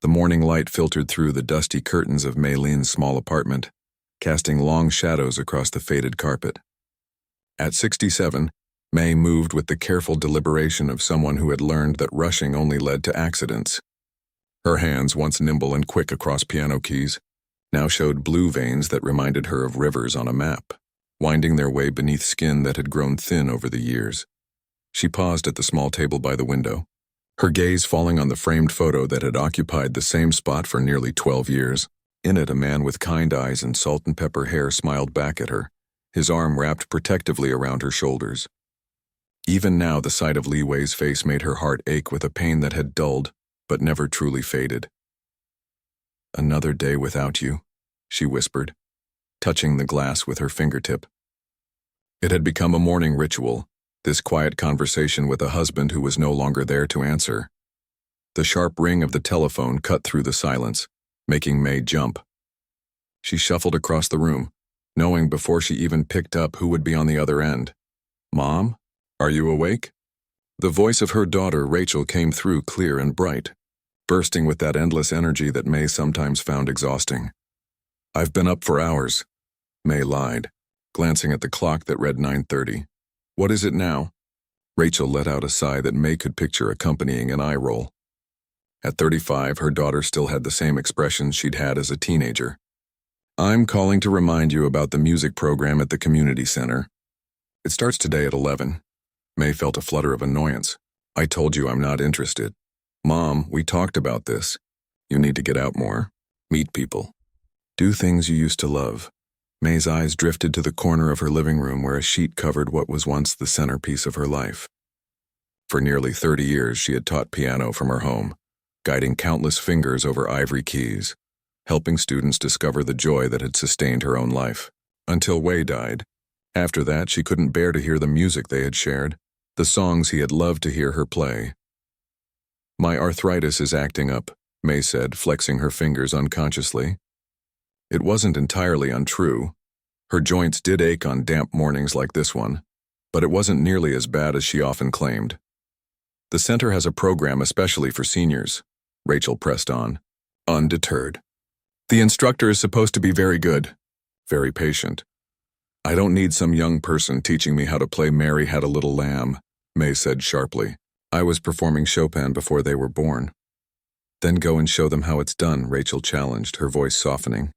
The morning light filtered through the dusty curtains of Maylene's small apartment, casting long shadows across the faded carpet. At 67, May moved with the careful deliberation of someone who had learned that rushing only led to accidents. Her hands, once nimble and quick across piano keys, now showed blue veins that reminded her of rivers on a map, winding their way beneath skin that had grown thin over the years. She paused at the small table by the window, her gaze falling on the framed photo that had occupied the same spot for nearly 12 years. In it, a man with kind eyes and salt and pepper hair smiled back at her, his arm wrapped protectively around her shoulders. Even now, the sight of Li Wei's face made her heart ache with a pain that had dulled, but never truly faded. "Another day without you," she whispered, touching the glass with her fingertip. It had become a morning ritual, this quiet conversation with a husband who was no longer there to answer. The sharp ring of the telephone cut through the silence, making May jump. She shuffled across the room, knowing before she even picked up who would be on the other end. "Mom, are you awake?" The voice of her daughter, Rachel, came through clear and bright, bursting with that endless energy that May sometimes found exhausting. "I've been up for hours," May lied, glancing at the clock that read 9:30. "What is it now?" Rachel let out a sigh that May could picture accompanying an eye roll. At 35, her daughter still had the same expressions she'd had as a teenager. "I'm calling to remind you about the music program at the community center. It starts today at 11. May felt a flutter of annoyance. "I told you I'm not interested." "Mom, we talked about this. You need to get out more. Meet people. Do things you used to love." May's eyes drifted to the corner of her living room where a sheet covered what was once the centerpiece of her life. For nearly 30 years, she had taught piano from her home, guiding countless fingers over ivory keys, helping students discover the joy that had sustained her own life. Until Wei died. After that, she couldn't bear to hear the music they had shared, the songs he had loved to hear her play. "My arthritis is acting up," May said, flexing her fingers unconsciously. It wasn't entirely untrue. Her joints did ache on damp mornings like this one, but it wasn't nearly as bad as she often claimed. "The center has a program especially for seniors," Rachel pressed on, undeterred. "The instructor is supposed to be very good, very patient. I don't need some young person teaching me how to play Mary Had a Little Lamb," May said sharply. "I was performing Chopin before they were born." "Then go and show them how it's done," Rachel challenged, her voice softening.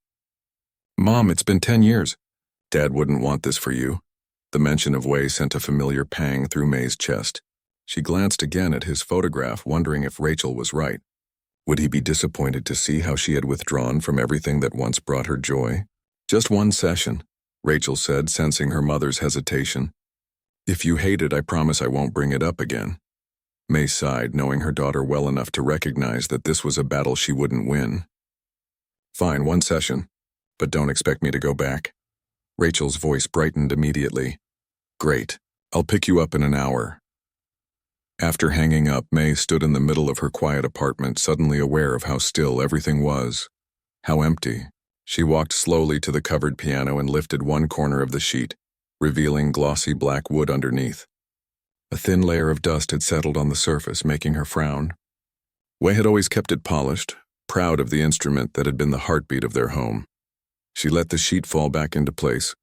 "Mom, it's been 10 years. Dad wouldn't want this for you." The mention of Wei sent a familiar pang through May's chest. She glanced again at his photograph, wondering if Rachel was right. Would he be disappointed to see how she had withdrawn from everything that once brought her joy? "Just one session," Rachel said, sensing her mother's hesitation. "If you hate it, I promise I won't bring it up again." May sighed, knowing her daughter well enough to recognize that this was a battle she wouldn't win. "Fine, one session, but don't expect me to go back." Rachel's voice brightened immediately. "Great. I'll pick you up in an hour." After hanging up, May stood in the middle of her quiet apartment, suddenly aware of how still everything was, how empty. She walked slowly to the covered piano and lifted one corner of the sheet, revealing glossy black wood underneath. A thin layer of dust had settled on the surface, making her frown. Wei had always kept it polished, proud of the instrument that had been the heartbeat of their home. She let the sheet fall back into place,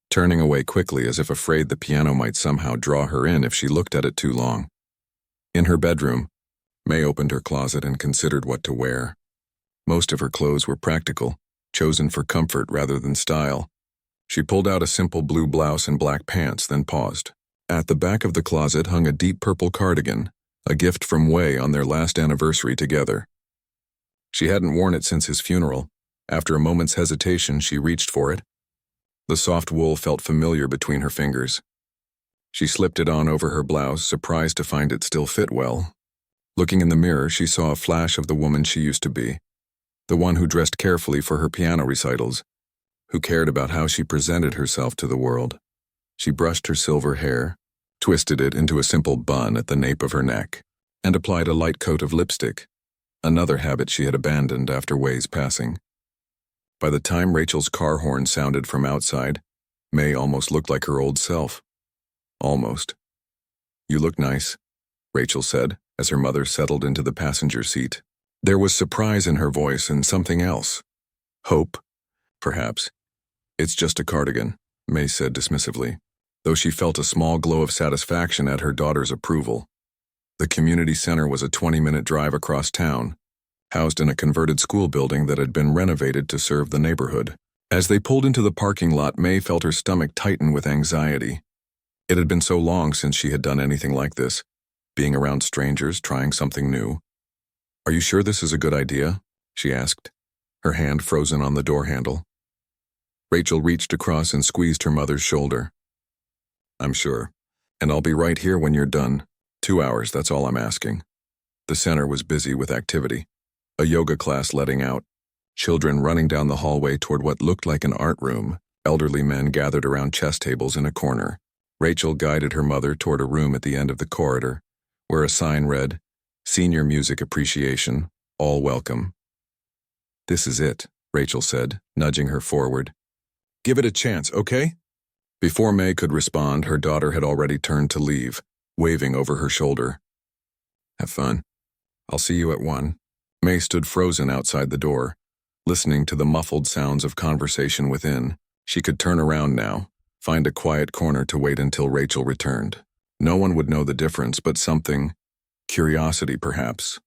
turning away quickly as if afraid the piano might somehow draw her in if she looked at it too long. In her bedroom, May opened her closet and considered what to wear. Most of her clothes were practical, chosen for comfort rather than style. She pulled out a simple blue blouse and black pants, then paused. At the back of the closet hung a deep purple cardigan, a gift from Wei on their last anniversary together. She hadn't worn it since his funeral. After a moment's hesitation, she reached for it. The soft wool felt familiar between her fingers. She slipped it on over her blouse, surprised to find it still fit well. Looking in the mirror, she saw a flash of the woman she used to be, the one who dressed carefully for her piano recitals, who cared about how she presented herself to the world. She brushed her silver hair, twisted it into a simple bun at the nape of her neck, and applied a light coat of lipstick, another habit she had abandoned after Wei's passing. By the time Rachel's car horn sounded from outside, May almost looked like her old self. Almost. "You look nice," Rachel said, as her mother settled into the passenger seat. There was surprise in her voice and something else. Hope, perhaps. It's just a cardigan, May said dismissively, though she felt a small glow of satisfaction at her daughter's approval. The community center was a 20-minute drive across town, housed in a converted school building that had been renovated to serve the neighborhood. As they pulled into the parking lot, May felt her stomach tighten with anxiety. It had been so long since she had done anything like this, being around strangers, trying something new. "Are you sure this is a good idea?" she asked, her hand frozen on the door handle. Rachel reached across and squeezed her mother's shoulder. "I'm sure, and I'll be right here when you're done. 2 hours, that's all I'm asking." The center was busy with activity. A yoga class letting out, children running down the hallway toward what looked like an art room, elderly men gathered around chess tables in a corner. Rachel guided her mother toward a room at the end of the corridor, where a sign read, "Senior Music Appreciation, All Welcome." "This is it," Rachel said, nudging her forward. "Give it a chance, okay?" Before May could respond, her daughter had already turned to leave, waving over her shoulder. "Have fun. I'll see you at 1. May stood frozen outside the door, listening to the muffled sounds of conversation within. She could turn around now, find a quiet corner to wait until Rachel returned. No one would know the difference, but something, curiosity perhaps,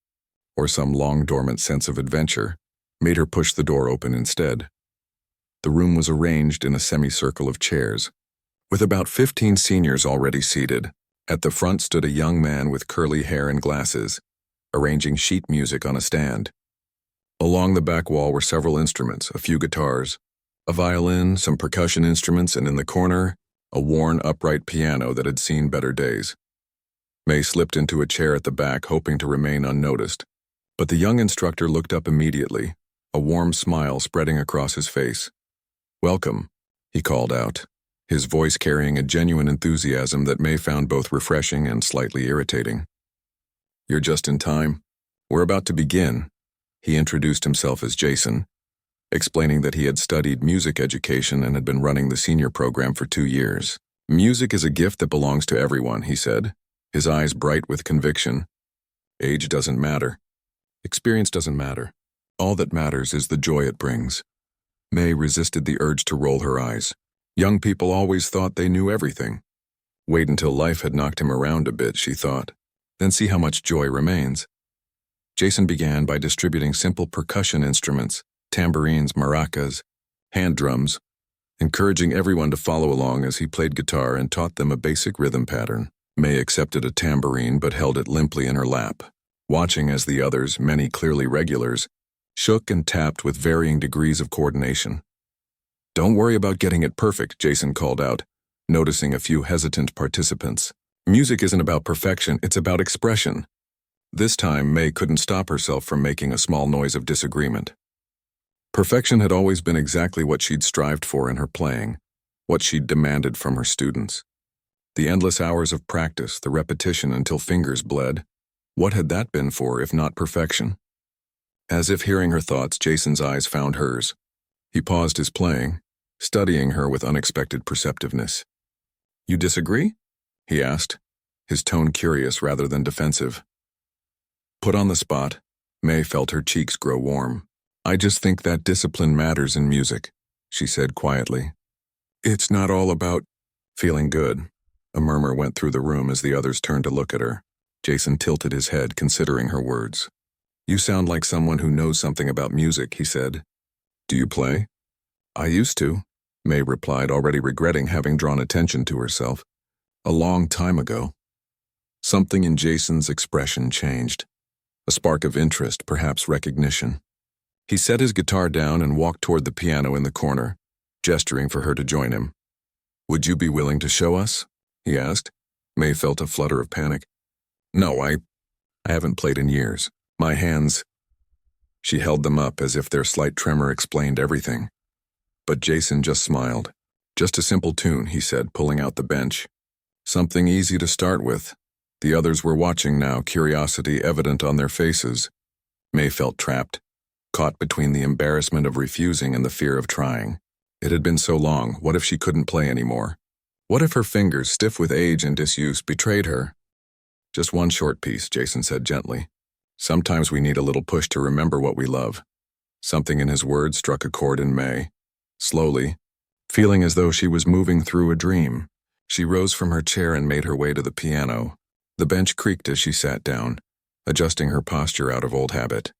or some long-dormant sense of adventure, made her push the door open instead. The room was arranged in a semicircle of chairs, with about 15 seniors already seated. At the front stood a young man with curly hair and glasses, arranging sheet music on a stand. Along the back wall were several instruments, a few guitars, a violin, some percussion instruments, and in the corner, a worn upright piano that had seen better days. May slipped into a chair at the back, hoping to remain unnoticed. But the young instructor looked up immediately, a warm smile spreading across his face. "Welcome," he called out, his voice carrying a genuine enthusiasm that May found both refreshing and slightly irritating. "You're just in time. We're about to begin." He introduced himself as Jason, explaining that he had studied music education and had been running the senior program for 2 years. "Music is a gift that belongs to everyone," he said, his eyes bright with conviction. "Age doesn't matter. Experience doesn't matter. All that matters is the joy it brings." May resisted the urge to roll her eyes. Young people always thought they knew everything. Wait until life had knocked him around a bit, she thought, then see how much joy remains. Jason began by distributing simple percussion instruments, tambourines, maracas, hand drums, encouraging everyone to follow along as he played guitar and taught them a basic rhythm pattern. May accepted a tambourine but held it limply in her lap, watching as the others, many clearly regulars, shook and tapped with varying degrees of coordination. "Don't worry about getting it perfect," Jason called out, noticing a few hesitant participants. "Music isn't about perfection, it's about expression." This time, May couldn't stop herself from making a small noise of disagreement. Perfection had always been exactly what she'd strived for in her playing, what she'd demanded from her students. The endless hours of practice, the repetition until fingers bled, what had that been for if not perfection? As if hearing her thoughts, Jason's eyes found hers. He paused his playing, studying her with unexpected perceptiveness. "You disagree?" he asked, his tone curious rather than defensive. Put on the spot, May felt her cheeks grow warm. "I just think that discipline matters in music," she said quietly. "It's not all about feeling good." A murmur went through the room as the others turned to look at her. Jason tilted his head, considering her words. "You sound like someone who knows something about music," he said. "Do you play?" "I used to," May replied, already regretting having drawn attention to herself. "A long time ago." Something in Jason's expression changed. A spark of interest, perhaps recognition. He set his guitar down and walked toward the piano in the corner, gesturing for her to join him. "Would you be willing to show us?" he asked. May felt a flutter of panic. "No, I haven't played in years. My hands..." She held them up as if their slight tremor explained everything. But Jason just smiled. "Just a simple tune," he said, pulling out the bench. "Something easy to start with." The others were watching now, curiosity evident on their faces. May felt trapped, caught between the embarrassment of refusing and the fear of trying. It had been so long, what if she couldn't play anymore? What if her fingers, stiff with age and disuse, betrayed her? "Just one short piece," Jason said gently. Sometimes we need a little push to remember what we love. Something in his words struck a chord in May. Slowly, feeling as though she was moving through a dream, she rose from her chair and made her way to the piano. The bench creaked as she sat down, adjusting her posture out of old habit.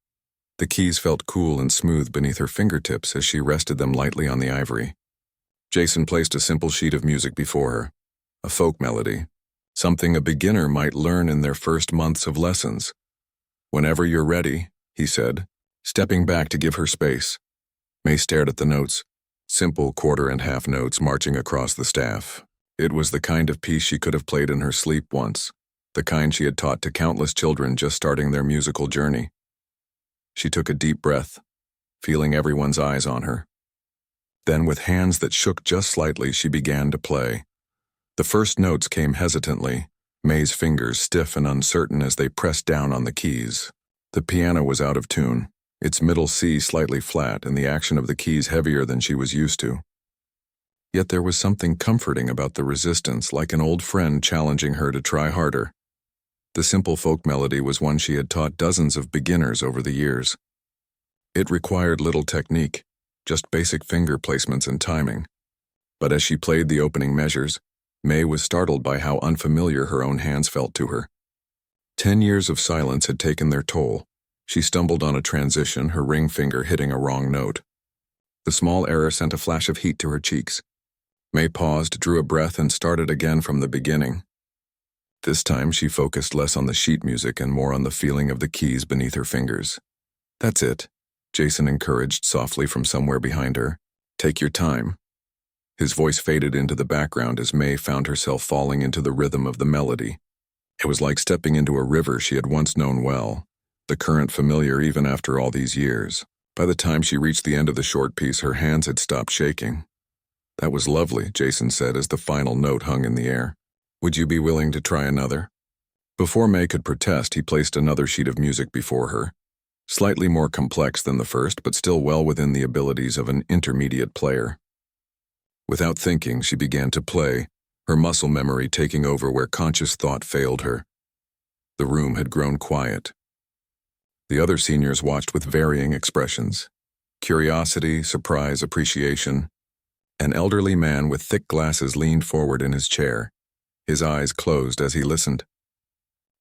The keys felt cool and smooth beneath her fingertips as she rested them lightly on the ivory. Jason placed a simple sheet of music before her, a folk melody, something a beginner might learn in their first months of lessons. "Whenever you're ready," he said, stepping back to give her space. May stared at the notes, simple quarter and half notes marching across the staff. It was the kind of piece she could have played in her sleep once, the kind she had taught to countless children just starting their musical journey. She took a deep breath, feeling everyone's eyes on her. Then, with hands that shook just slightly, she began to play. The first notes came hesitantly, May's fingers stiff and uncertain as they pressed down on the keys. The piano was out of tune, its middle C slightly flat and the action of the keys heavier than she was used to. Yet there was something comforting about the resistance, like an old friend challenging her to try harder. The simple folk melody was one she had taught dozens of beginners over the years. It required little technique, just basic finger placements and timing. But as she played the opening measures, May was startled by how unfamiliar her own hands felt to her. 10 years of silence had taken their toll. She stumbled on a transition, her ring finger hitting a wrong note. The small error sent a flash of heat to her cheeks. May paused, drew a breath, and started again from the beginning. This time she focused less on the sheet music and more on the feeling of the keys beneath her fingers. "That's it," Jason encouraged softly from somewhere behind her. "Take your time." His voice faded into the background as May found herself falling into the rhythm of the melody. It was like stepping into a river she had once known well, the current familiar even after all these years. By the time she reached the end of the short piece, her hands had stopped shaking. "That was lovely," Jason said as the final note hung in the air. "Would you be willing to try another?" Before May could protest, he placed another sheet of music before her, slightly more complex than the first, but still well within the abilities of an intermediate player. Without thinking, she began to play, her muscle memory taking over where conscious thought failed her. The room had grown quiet. The other seniors watched with varying expressions: curiosity, surprise, appreciation. An elderly man with thick glasses leaned forward in his chair, his eyes closed as he listened.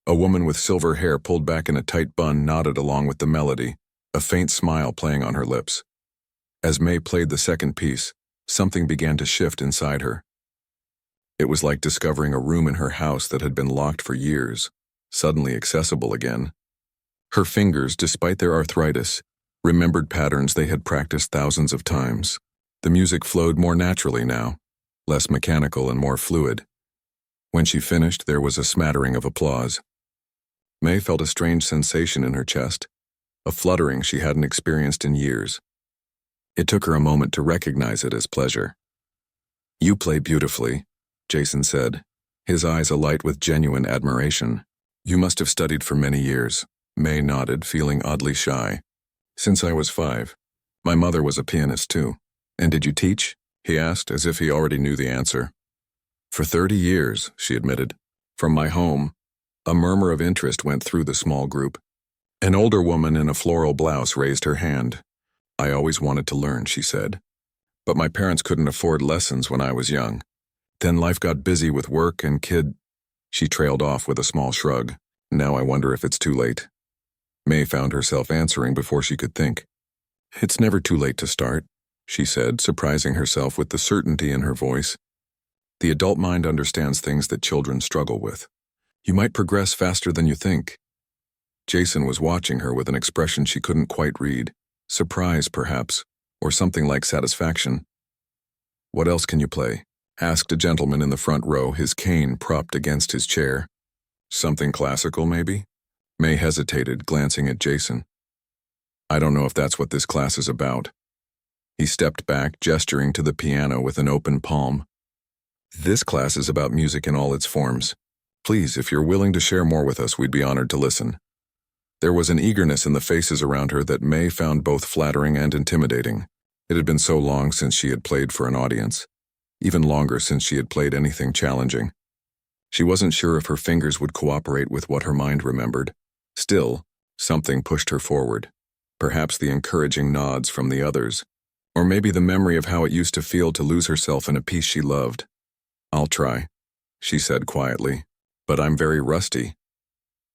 A woman with silver hair pulled back in a tight bun nodded along with the melody, a faint smile playing on her lips. As May played the second piece, something began to shift inside her. It was like discovering a room in her house that had been locked for years, suddenly accessible again. Her fingers, despite their arthritis, remembered patterns they had practiced thousands of times. The music flowed more naturally now, less mechanical and more fluid. When she finished, there was a smattering of applause. May felt a strange sensation in her chest, a fluttering she hadn't experienced in years. It took her a moment to recognize it as pleasure. "You play beautifully," Jason said, his eyes alight with genuine admiration. "You must have studied for many years." May nodded, feeling oddly shy. "Since I was 5. My mother was a pianist too." "And did you teach?" he asked, as if he already knew the answer. "For 30 years, she admitted. From my home." A murmur of interest went through the small group. An older woman in a floral blouse raised her hand. "I always wanted to learn," she said. "But my parents couldn't afford lessons when I was young. Then life got busy with work and kid—" She trailed off with a small shrug. "Now I wonder if it's too late." May found herself answering before she could think. "It's never too late to start," she said, surprising herself with the certainty in her voice. "The adult mind understands things that children struggle with. You might progress faster than you think." Jason was watching her with an expression she couldn't quite read. Surprise, perhaps, or something like satisfaction. "What else can you play?" asked a gentleman in the front row, his cane propped against his chair. "Something classical, maybe?" May hesitated, glancing at Jason. "I don't know if that's what this class is about." He stepped back, gesturing to the piano with an open palm. "This class is about music in all its forms. Please, if you're willing to share more with us, we'd be honored to listen." There was an eagerness in the faces around her that May found both flattering and intimidating. It had been so long since she had played for an audience, even longer since she had played anything challenging. She wasn't sure if her fingers would cooperate with what her mind remembered. Still, Something pushed her forward. Perhaps the encouraging nods from the others, or maybe the memory of how it used to feel to lose herself in a piece she loved. "I'll try," she said quietly, "but I'm very rusty."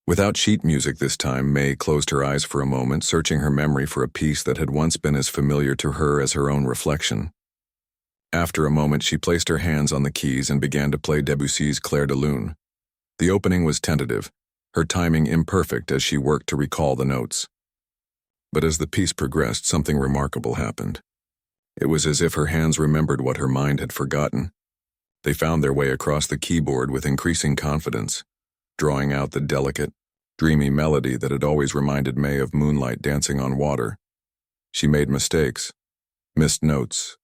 Without sheet music this time, May closed her eyes for a moment, searching her memory for a piece that had once been as familiar to her as her own reflection. After a moment, she placed her hands on the keys and began to play Debussy's Clair de Lune. The opening was tentative, her timing imperfect as she worked to recall the notes. But as the piece progressed, something remarkable happened. It was as if her hands remembered what her mind had forgotten. They found their way across the keyboard with increasing confidence, drawing out the delicate, dreamy melody that had always reminded May of moonlight dancing on water. She made mistakes, missed notes,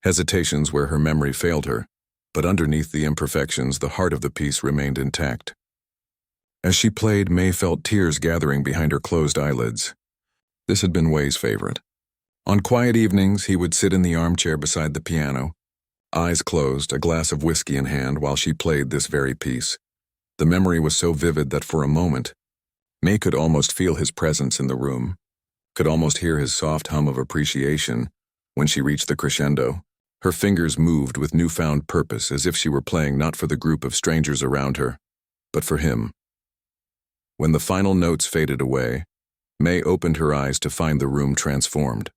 hesitations where her memory failed her, but underneath the imperfections, the heart of the piece remained intact. As she played, May felt tears gathering behind her closed eyelids. This had been Way's favorite. On quiet evenings, he would sit in the armchair beside the piano, eyes closed, a glass of whiskey in hand, while she played this very piece. The memory was so vivid that for a moment, May could almost feel his presence in the room, could almost hear his soft hum of appreciation. When she reached the crescendo, her fingers moved with newfound purpose, as if she were playing not for the group of strangers around her, but for him. When the final notes faded away, May opened her eyes to find the room transformed.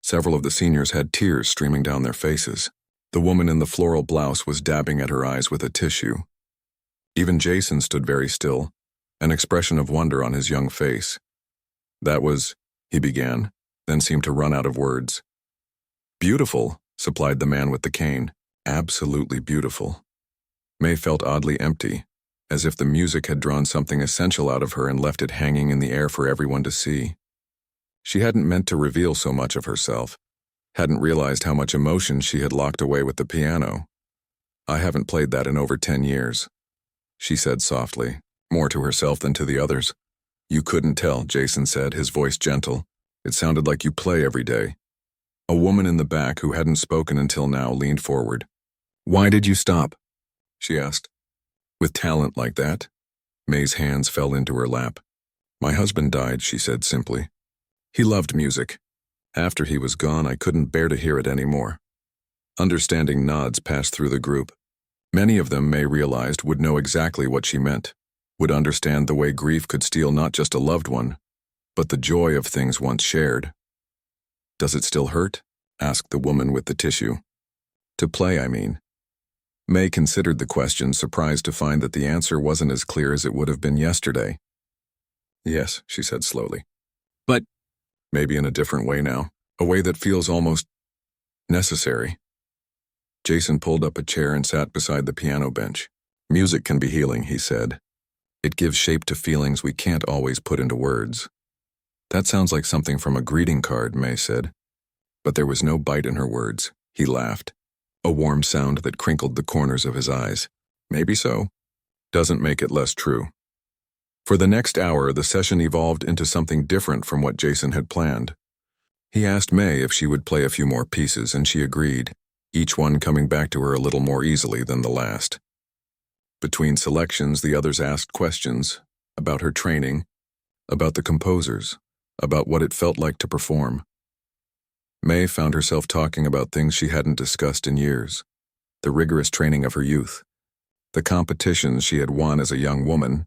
Several of the seniors had tears streaming down their faces. The woman in the floral blouse was dabbing at her eyes with a tissue. Even Jason stood very still, an expression of wonder on his young face. "That was," he began, then seemed to run out of words. "Beautiful," supplied the man with the cane. "Absolutely beautiful." May felt oddly empty, as if the music had drawn something essential out of her and left it hanging in the air for everyone to see. She hadn't meant to reveal so much of herself, hadn't realized how much emotion she had locked away with the piano. "I haven't played that in over 10 years, she said softly, more to herself than to the others. "You couldn't tell," Jason said, his voice gentle. "It sounded like you play every day." A woman in the back, who hadn't spoken until now, leaned forward. "Why did you stop?" she asked. "With talent like that?" May's hands fell into her lap. "My husband died," she said simply. "He loved music. After he was gone, I couldn't bear to hear it anymore." Understanding nods passed through the group. Many of them, May realized, would know exactly what she meant, would understand the way grief could steal not just a loved one, but the joy of things once shared. "Does it still hurt?" asked the woman with the tissue. "To play, I mean." May considered the question, surprised to find that the answer wasn't as clear as it would have been yesterday. "Yes," she said slowly. "But maybe in a different way now, a way that feels almost necessary." Jason pulled up a chair and sat beside the piano bench. "Music can be healing," he said. "It gives shape to feelings we can't always put into words." "That sounds like something from a greeting card," May said. But there was no bite in her words. He laughed, a warm sound that crinkled the corners of his eyes. "Maybe so. Doesn't make it less true." For the next hour, the session evolved into something different from what Jason had planned. He asked May if she would play a few more pieces, and she agreed, each one coming back to her a little more easily than the last. Between selections, the others asked questions about her training, about the composers, about what it felt like to perform. May found herself talking about things she hadn't discussed in years: the rigorous training of her youth, the competitions she had won as a young woman,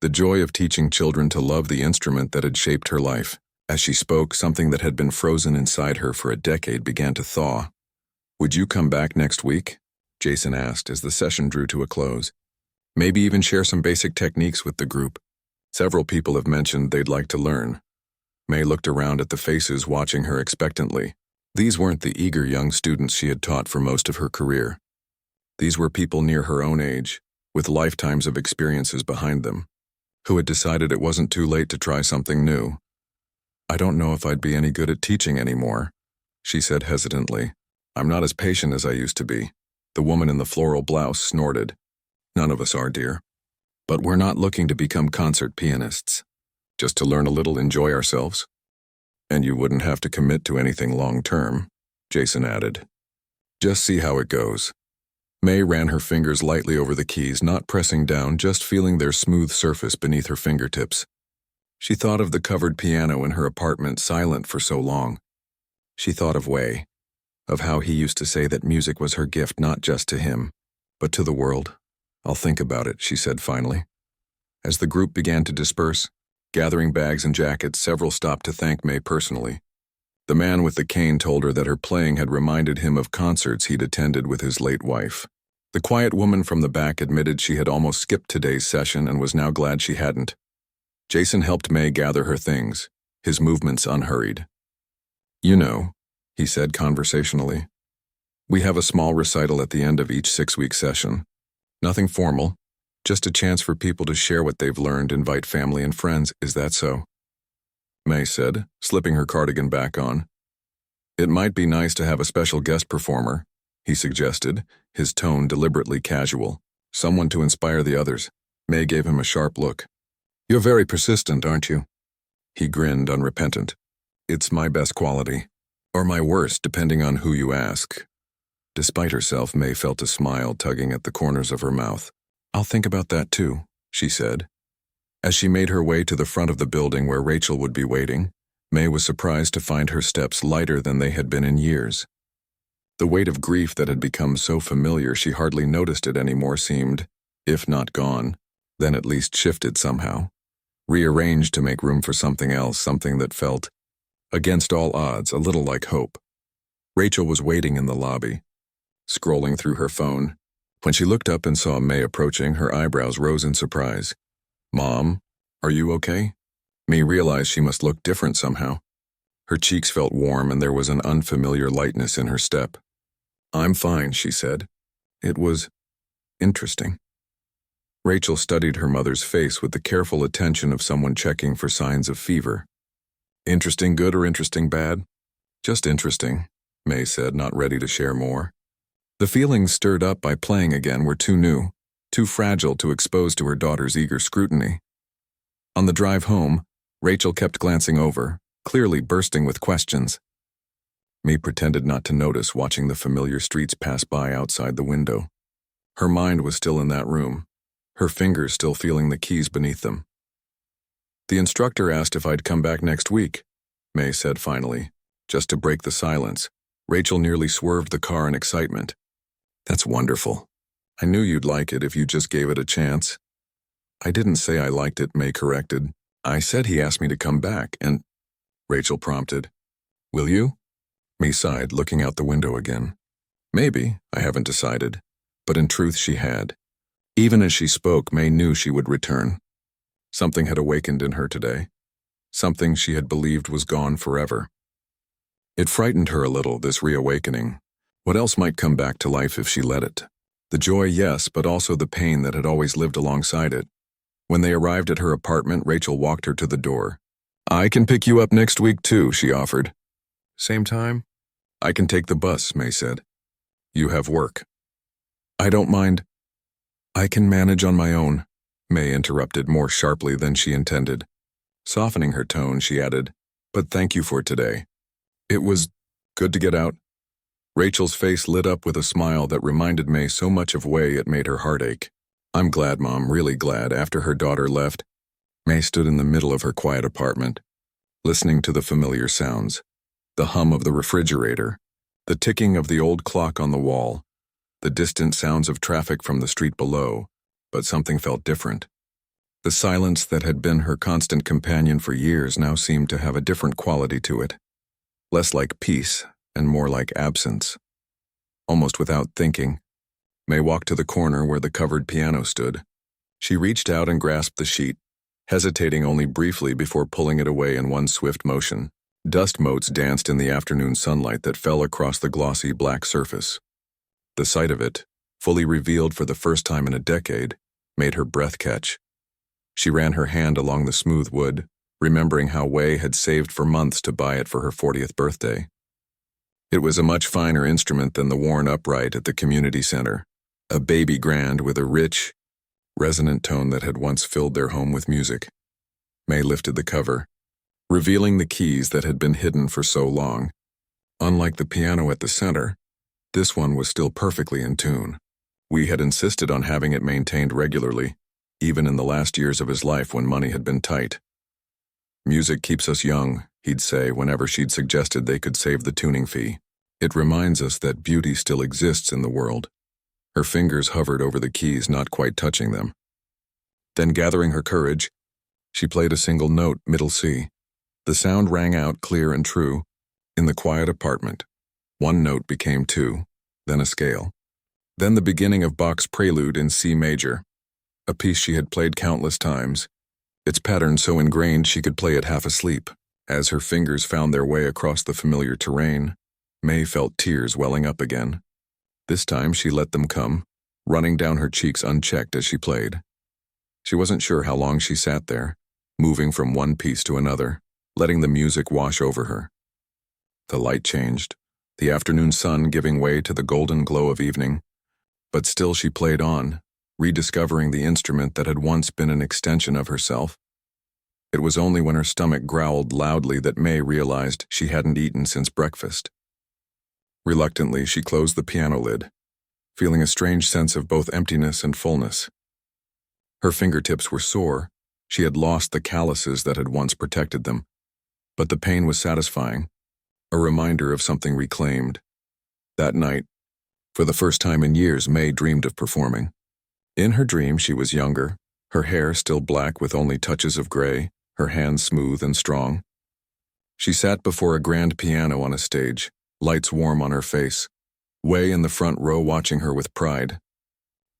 the joy of teaching children to love the instrument that had shaped her life. As she spoke, something that had been frozen inside her for a decade began to thaw. "Would you come back next week?" Jason asked as the session drew to a close. "Maybe even share some basic techniques with the group. Several people have mentioned they'd like to learn." May looked around at the faces watching her expectantly. These weren't the eager young students she had taught for most of her career. These were people near her own age, with lifetimes of experiences behind them, who had decided it wasn't too late to try something new. "I don't know if I'd be any good at teaching anymore," she said hesitantly. "I'm not as patient as I used to be." The woman in the floral blouse snorted. "None of us are, dear. But we're not looking to become concert pianists. Just to learn a little, enjoy ourselves." "And you wouldn't have to commit to anything long-term," Jason added. "Just see how it goes." May ran her fingers lightly over the keys, not pressing down, just feeling their smooth surface beneath her fingertips. She thought of the covered piano in her apartment, silent for so long. She thought of Wei, of how he used to say that music was her gift not just to him, but to the world. "I'll think about it," she said finally. As the group began to disperse, gathering bags and jackets, several stopped to thank May personally. The man with the cane told her that her playing had reminded him of concerts he'd attended with his late wife. The quiet woman from the back admitted she had almost skipped today's session and was now glad she hadn't. Jason helped May gather her things, his movements unhurried. "You know," he said conversationally, "we have a small recital at the end of each 6-week session. Nothing formal, just a chance for people to share what they've learned, invite family and friends. Is that so?" May said, slipping her cardigan back on. "It might be nice to have a special guest performer," he suggested, his tone deliberately casual. "Someone to inspire the others." May gave him a sharp look. "You're very persistent, aren't you?" He grinned, unrepentant. "It's my best quality. Or my worst, depending on who you ask." Despite herself, May felt a smile tugging at the corners of her mouth. "I'll think about that too," she said. As she made her way to the front of the building where Rachel would be waiting, May was surprised to find her steps lighter than they had been in years. The weight of grief that had become so familiar she hardly noticed it anymore seemed, if not gone, then at least shifted somehow, rearranged to make room for something else, something that felt, against all odds, a little like hope. Rachel was waiting in the lobby, scrolling through her phone. When she looked up and saw May approaching, her eyebrows rose in surprise. "Mom, are you okay?" May realized she must look different somehow. Her cheeks felt warm and there was an unfamiliar lightness in her step. "I'm fine," she said. "It was interesting." Rachel studied her mother's face with the careful attention of someone checking for signs of fever. "Interesting good or interesting bad?" "Just interesting," May said, not ready to share more. The feelings stirred up by playing again were too new, too fragile to expose to her daughter's eager scrutiny. On the drive home, Rachel kept glancing over, clearly bursting with questions. May pretended not to notice, watching the familiar streets pass by outside the window. Her mind was still in that room, her fingers still feeling the keys beneath them. "The instructor asked if I'd come back next week," May said finally, just to break the silence. Rachel nearly swerved the car in excitement. "That's wonderful. I knew you'd like it if you just gave it a chance." "I didn't say I liked it," May corrected. "I said he asked me to come back, and—" Rachel prompted. "Will you?" May sighed, looking out the window again. "Maybe, I haven't decided." But in truth she had. Even as she spoke, May knew she would return. Something had awakened in her today. Something she had believed was gone forever. It frightened her a little, this reawakening. What else might come back to life if she let it? The joy, yes, but also the pain that had always lived alongside it. When they arrived at her apartment, Rachel walked her to the door. "I can pick you up next week too," she offered. "Same time?" "I can take the bus," May said. "You have work." "I don't mind." "I can manage on my own," May interrupted more sharply than she intended. Softening her tone, she added, "But thank you for today. It was good to get out." Rachel's face lit up with a smile that reminded May so much of Wei it made her heart ache. "I'm glad, Mom, really glad." After her daughter left, May stood in the middle of her quiet apartment, listening to the familiar sounds. The hum of the refrigerator, the ticking of the old clock on the wall, the distant sounds of traffic from the street below, but something felt different. The silence that had been her constant companion for years now seemed to have a different quality to it. Less like peace and more like absence. Almost without thinking, May walked to the corner where the covered piano stood. She reached out and grasped the sheet, hesitating only briefly before pulling it away in one swift motion. Dust motes danced in the afternoon sunlight that fell across the glossy black surface. The sight of it, fully revealed for the first time in a decade, made her breath catch. She ran her hand along the smooth wood, remembering how Wei had saved for months to buy it for her 40th birthday. It was a much finer instrument than the worn upright at the community center, a baby grand with a rich, resonant tone that had once filled their home with music. May lifted the cover, revealing the keys that had been hidden for so long. Unlike the piano at the center, this one was still perfectly in tune. We had insisted on having it maintained regularly, even in the last years of his life when money had been tight. "Music keeps us young," he'd say whenever she'd suggested they could save the tuning fee. "It reminds us that beauty still exists in the world." Her fingers hovered over the keys, not quite touching them. Then, gathering her courage, she played a single note, middle C. The sound rang out clear and true. In the quiet apartment, one note became two, then a scale. Then the beginning of Bach's Prelude in C major, a piece she had played countless times, its pattern so ingrained she could play it half asleep. As her fingers found their way across the familiar terrain, May felt tears welling up again. This time she let them come, running down her cheeks unchecked as she played. She wasn't sure how long she sat there, moving from one piece to another, letting the music wash over her. The light changed, the afternoon sun giving way to the golden glow of evening, but still she played on, rediscovering the instrument that had once been an extension of herself. It was only when her stomach growled loudly that May realized she hadn't eaten since breakfast. Reluctantly, she closed the piano lid, feeling a strange sense of both emptiness and fullness. Her fingertips were sore. She had lost the calluses that had once protected them, but the pain was satisfying, a reminder of something reclaimed. That night, for the first time in years, May dreamed of performing. In her dream, she was younger, her hair still black with only touches of gray, her hands smooth and strong. She sat before a grand piano on a stage, lights warm on her face, Way in the front row watching her with pride.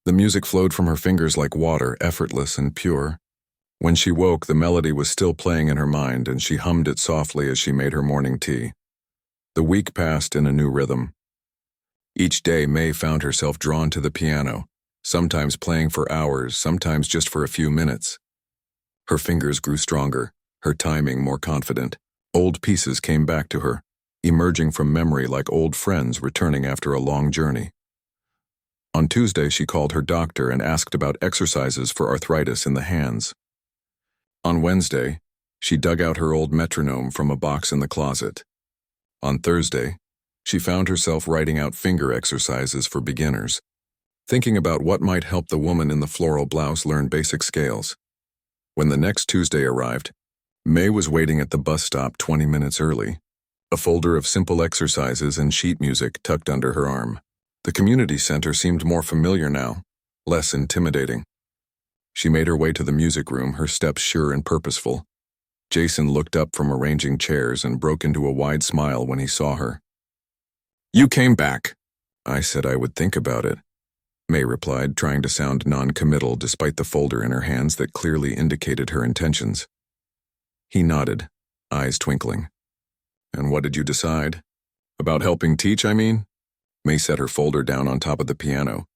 The music flowed from her fingers like water, effortless and pure. When she woke, the melody was still playing in her mind, and she hummed it softly as she made her morning tea. The week passed in a new rhythm. Each day, May found herself drawn to the piano, sometimes playing for hours, sometimes just for a few minutes. Her fingers grew stronger, her timing more confident. Old pieces came back to her, emerging from memory like old friends returning after a long journey. On Tuesday, she called her doctor and asked about exercises for arthritis in the hands. On Wednesday, she dug out her old metronome from a box in the closet. On Thursday, she found herself writing out finger exercises for beginners, thinking about what might help the woman in the floral blouse learn basic scales. When the next Tuesday arrived, May was waiting at the bus stop 20 minutes early, a folder of simple exercises and sheet music tucked under her arm. The community center seemed more familiar now, less intimidating. She made her way to the music room, her steps sure and purposeful. Jason looked up from arranging chairs and broke into a wide smile when he saw her. "You came back." "I said I would think about it," May replied, trying to sound non-committal despite the folder in her hands that clearly indicated her intentions. He nodded, eyes twinkling. "And what did you decide? About helping teach, I mean?" May set her folder down on top of the piano.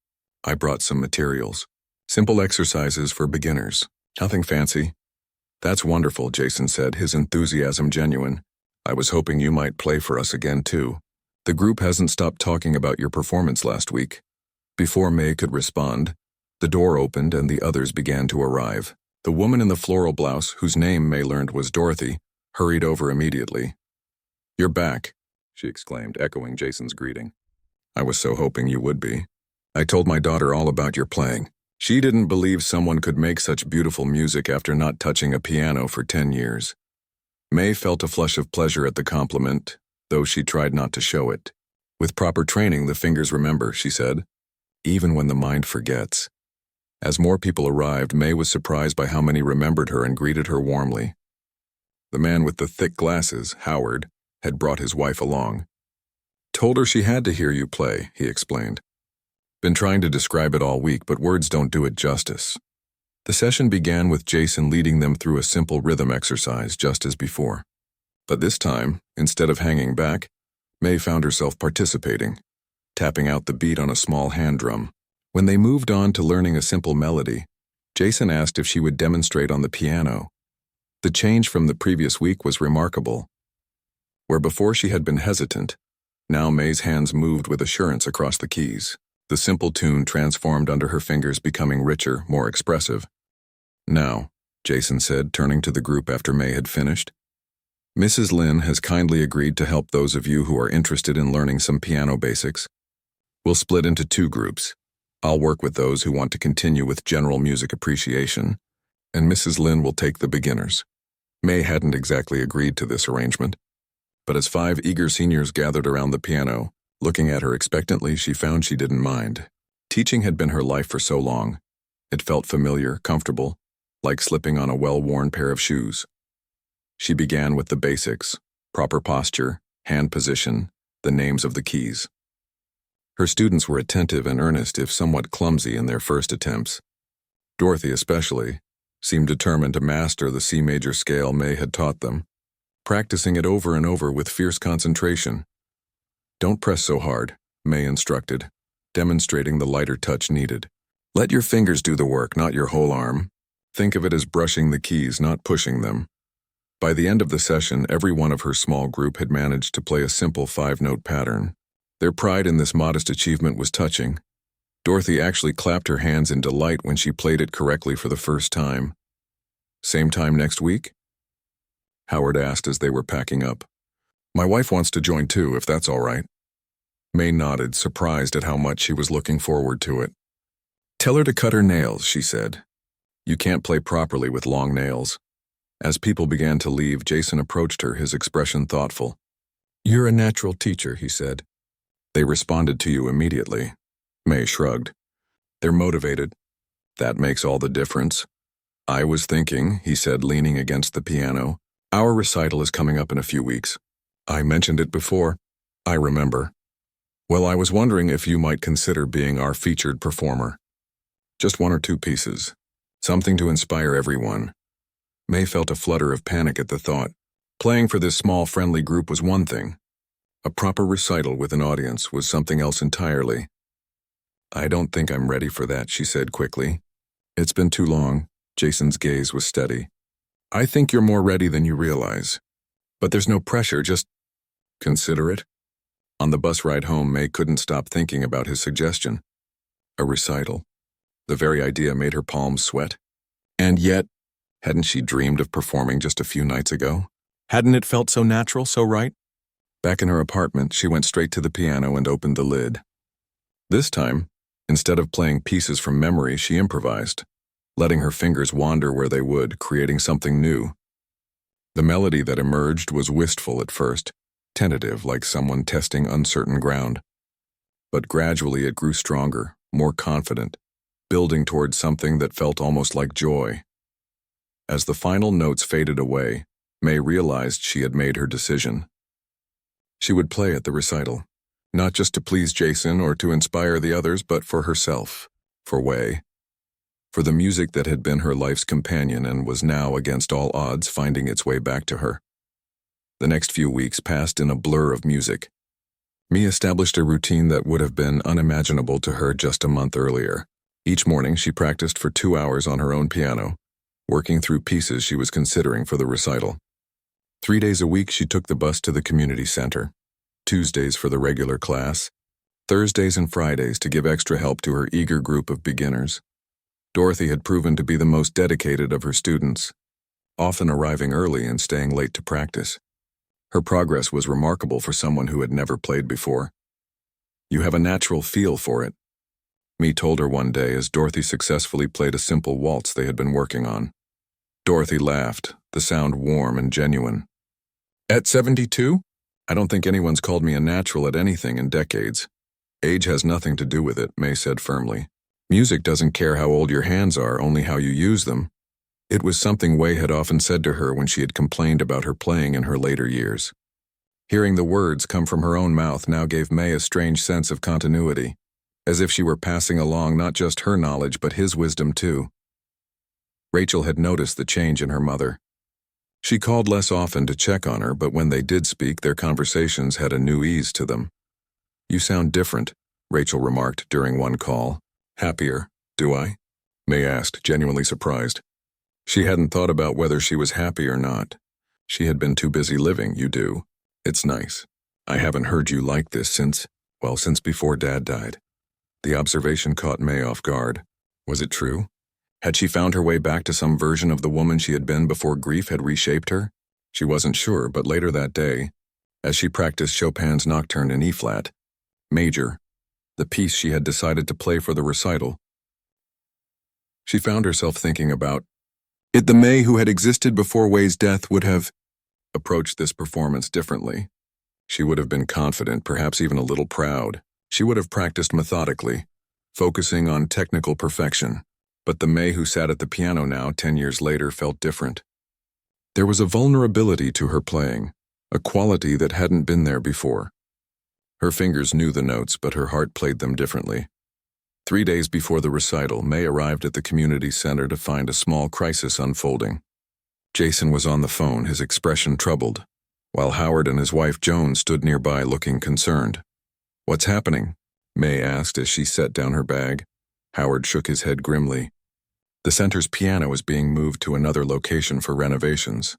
"I brought some materials. Simple exercises for beginners. Nothing fancy." "That's wonderful," Jason said, his enthusiasm genuine. "I was hoping you might play for us again, too. The group hasn't stopped talking about your performance last week." Before May could respond, the door opened and the others began to arrive. The woman in the floral blouse, whose name May learned was Dorothy, hurried over immediately. "You're back," she exclaimed, echoing Jason's greeting. "I was so hoping you would be. I told my daughter all about your playing. She didn't believe someone could make such beautiful music after not touching a piano for 10 years. May felt a flush of pleasure at the compliment, though she tried not to show it. "With proper training, the fingers remember," she said, "even when the mind forgets." As more people arrived, May was surprised by how many remembered her and greeted her warmly. The man with the thick glasses, Howard, had brought his wife along. "Told her she had to hear you play," he explained. "Been trying to describe it all week, but words don't do it justice." The session began with Jason leading them through a simple rhythm exercise, just as before. But this time, instead of hanging back, May found herself participating, tapping out the beat on a small hand drum. When they moved on to learning a simple melody, Jason asked if she would demonstrate on the piano. The change from the previous week was remarkable. Where before she had been hesitant, now May's hands moved with assurance across the keys. The simple tune transformed under her fingers, becoming richer, more expressive. "Now," Jason said, turning to the group after May had finished, "Mrs. Lin has kindly agreed to help those of you who are interested in learning some piano basics. We'll split into 2 groups. I'll work with those who want to continue with general music appreciation, and Mrs. Lin will take the beginners." May hadn't exactly agreed to this arrangement, but as 5 eager seniors gathered around the piano, looking at her expectantly, she found she didn't mind. Teaching had been her life for so long. It felt familiar, comfortable, like slipping on a well-worn pair of shoes. She began with the basics: proper posture, hand position, the names of the keys. Her students were attentive and earnest, if somewhat clumsy in their first attempts. Dorothy, especially, seemed determined to master the C major scale May had taught them, practicing it over and over with fierce concentration. "Don't press so hard," May instructed, demonstrating the lighter touch needed. "Let your fingers do the work, not your whole arm. Think of it as brushing the keys, not pushing them." By the end of the session, every one of her small group had managed to play a simple 5-note pattern. Their pride in this modest achievement was touching. Dorothy actually clapped her hands in delight when she played it correctly for the first time. "Same time next week?" Howard asked as they were packing up. "My wife wants to join too, if that's all right." May nodded, surprised at how much she was looking forward to it. "Tell her to cut her nails," she said. "You can't play properly with long nails." As people began to leave, Jason approached her, his expression thoughtful. "You're a natural teacher," he said. "They responded to you immediately." May shrugged. "They're motivated. That makes all the difference." "I was thinking," he said, leaning against the piano, "our recital is coming up in a few weeks. I mentioned it before." "I remember." "Well, I was wondering if you might consider being our featured performer. Just 1 or 2 pieces. Something to inspire everyone." May felt a flutter of panic at the thought. Playing for this small, friendly group was one thing. A proper recital with an audience was something else entirely. "I don't think I'm ready for that," she said quickly. "It's been too long." Jason's gaze was steady. "I think you're more ready than you realize. But there's no pressure, just consider it." On the bus ride home, May couldn't stop thinking about his suggestion. A recital. The very idea made her palms sweat. And yet, hadn't she dreamed of performing just a few nights ago? Hadn't it felt so natural, so right? Back in her apartment, she went straight to the piano and opened the lid. This time, instead of playing pieces from memory, she improvised, letting her fingers wander where they would, creating something new. The melody that emerged was wistful at first, tentative, like someone testing uncertain ground. But gradually it grew stronger, more confident, building towards something that felt almost like joy. As the final notes faded away, May realized she had made her decision. She would play at the recital, not just to please Jason or to inspire the others, but for herself, for Way, for the music that had been her life's companion and was now, against all odds, finding its way back to her. The next few weeks passed in a blur of music. May established a routine that would have been unimaginable to her just a month earlier. Each morning she practiced for 2 hours on her own piano, working through pieces she was considering for the recital. 3 days a week she took the bus to the community center, Tuesdays for the regular class, Thursdays and Fridays to give extra help to her eager group of beginners. Dorothy had proven to be the most dedicated of her students, often arriving early and staying late to practice. Her progress was remarkable for someone who had never played before. "You have a natural feel for it," Mee told her one day as Dorothy successfully played a simple waltz they had been working on. Dorothy laughed, the sound warm and genuine. "At 72? I don't think anyone's called me a natural at anything in decades." "Age has nothing to do with it," May said firmly. "Music doesn't care how old your hands are, only how you use them." It was something Way had often said to her when she had complained about her playing in her later years. Hearing the words come from her own mouth now gave May a strange sense of continuity, as if she were passing along not just her knowledge but his wisdom too. Rachel had noticed the change in her mother. She called less often to check on her, but when they did speak, their conversations had a new ease to them. "You sound different," Rachel remarked during one call. "Happier, do I?" May asked, genuinely surprised. She hadn't thought about whether she was happy or not. She had been too busy living. "You do. It's nice. I haven't heard you like this since before Dad died." The observation caught May off guard. Was it true? Had she found her way back to some version of the woman she had been before grief had reshaped her? She wasn't sure, but later that day, as she practiced Chopin's Nocturne in E-flat, major, the piece she had decided to play for the recital, she found herself thinking about The May who had existed before Wei's death would have approached this performance differently. She would have been confident, perhaps even a little proud. She would have practiced methodically, focusing on technical perfection. But the May who sat at the piano now, 10 years later, felt different. There was a vulnerability to her playing, a quality that hadn't been there before. Her fingers knew the notes, but her heart played them differently. 3 days before the recital, May arrived at the community center to find a small crisis unfolding. Jason was on the phone, his expression troubled, while Howard and his wife Joan stood nearby looking concerned. "What's happening?" May asked as she set down her bag. Howard shook his head grimly. "The center's piano is being moved to another location for renovations.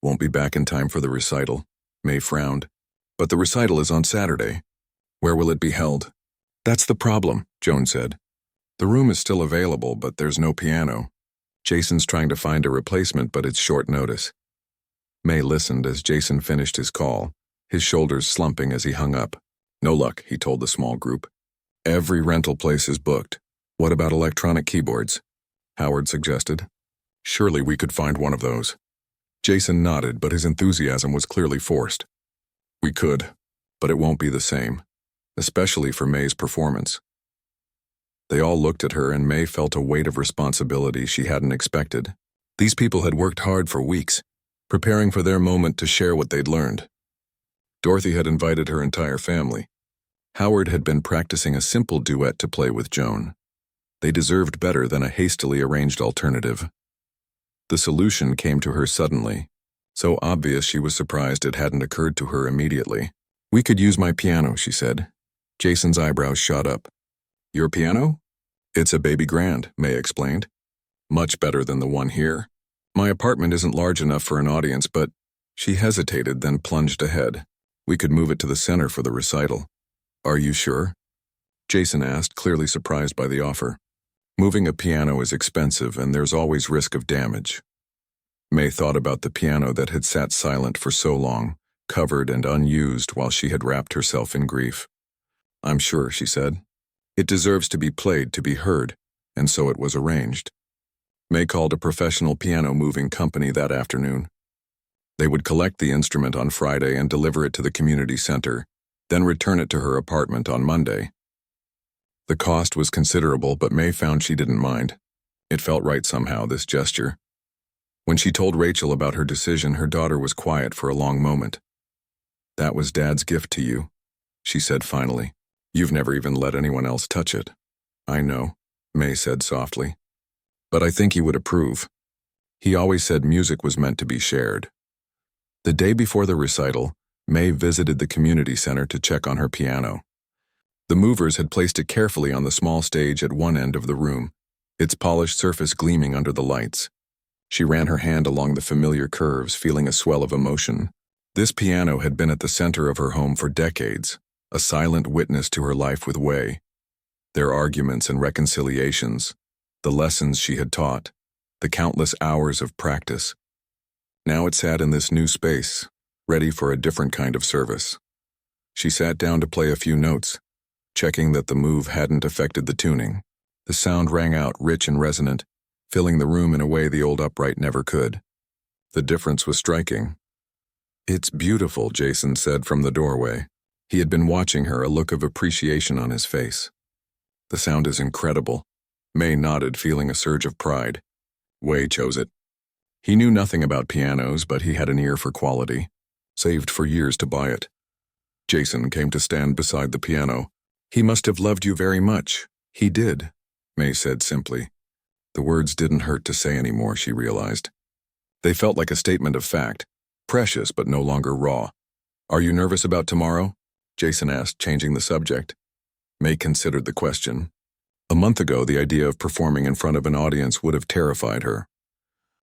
Won't be back in time for the recital." May frowned. "But the recital is on Saturday. Where will it be held?" "That's the problem," Joan said. "The room is still available, but there's no piano. Jason's trying to find a replacement, but it's short notice." May listened as Jason finished his call, his shoulders slumping as he hung up. "No luck," he told the small group. "Every rental place is booked. What about electronic keyboards?" Howard suggested. "Surely we could find one of those." Jason nodded, but his enthusiasm was clearly forced. "We could, but it won't be the same, especially for May's performance." They all looked at her, and May felt a weight of responsibility she hadn't expected. These people had worked hard for weeks, preparing for their moment to share what they'd learned. Dorothy had invited her entire family. Howard had been practicing a simple duet to play with Joan. They deserved better than a hastily arranged alternative. The solution came to her suddenly, so obvious she was surprised it hadn't occurred to her immediately. "We could use my piano," she said. Jason's eyebrows shot up. "Your piano?" "It's a baby grand," May explained. "Much better than the one here. My apartment isn't large enough for an audience, but—" She hesitated, then plunged ahead. "We could move it to the center for the recital." "Are you sure?" Jason asked, clearly surprised by the offer. "Moving a piano is expensive, and there's always risk of damage." May thought about the piano that had sat silent for so long, covered and unused while she had wrapped herself in grief. "I'm sure," she said. "It deserves to be played, to be heard," and so it was arranged. May called a professional piano moving company that afternoon. They would collect the instrument on Friday and deliver it to the community center, then return it to her apartment on Monday. The cost was considerable, but May found she didn't mind. It felt right somehow, this gesture. When she told Rachel about her decision, her daughter was quiet for a long moment. "That was Dad's gift to you," she said finally. "You've never even let anyone else touch it." "I know," May said softly. "But I think he would approve. He always said music was meant to be shared." The day before the recital, May visited the community center to check on her piano. The movers had placed it carefully on the small stage at one end of the room, its polished surface gleaming under the lights. She ran her hand along the familiar curves, feeling a swell of emotion. This piano had been at the center of her home for decades, a silent witness to her life with Wei. Their arguments and reconciliations, the lessons she had taught, the countless hours of practice. Now it sat in this new space, ready for a different kind of service. She sat down to play a few notes, checking that the move hadn't affected the tuning. The sound rang out rich and resonant, filling the room in a way the old upright never could. The difference was striking. "It's beautiful," Jason said from the doorway. He had been watching her, a look of appreciation on his face. "The sound is incredible." May nodded, feeling a surge of pride. Wei chose it. He knew nothing about pianos, but he had an ear for quality, saved for years to buy it. Jason came to stand beside the piano. "He must have loved you very much." "He did," May said simply. The words didn't hurt to say anymore, she realized. They felt like a statement of fact, precious but no longer raw. "Are you nervous about tomorrow?" Jason asked, changing the subject. May considered the question. A month ago, the idea of performing in front of an audience would have terrified her.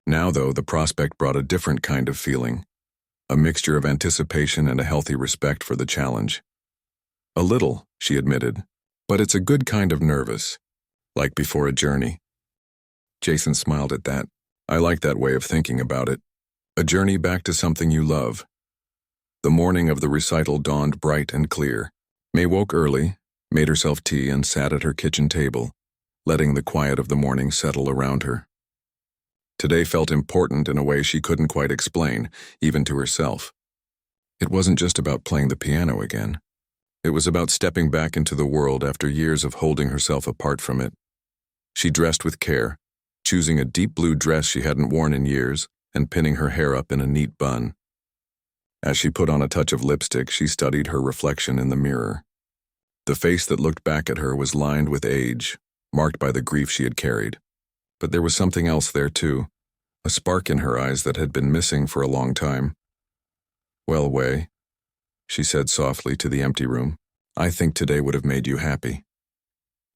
Now, though, the prospect brought a different kind of feeling, a mixture of anticipation and a healthy respect for the challenge. "A little," she admitted, "but it's a good kind of nervous, like before a journey." Jason smiled at that. "I like that way of thinking about it. A journey back to something you love." The morning of the recital dawned bright and clear. May woke early, made herself tea, and sat at her kitchen table, letting the quiet of the morning settle around her. Today felt important in a way she couldn't quite explain, even to herself. It wasn't just about playing the piano again. It was about stepping back into the world after years of holding herself apart from it. She dressed with care, choosing a deep blue dress she hadn't worn in years and pinning her hair up in a neat bun. As she put on a touch of lipstick, she studied her reflection in the mirror. The face that looked back at her was lined with age, marked by the grief she had carried. But there was something else there too, a spark in her eyes that had been missing for a long time. "Well, Wei," she said softly to the empty room, "I think today would have made you happy."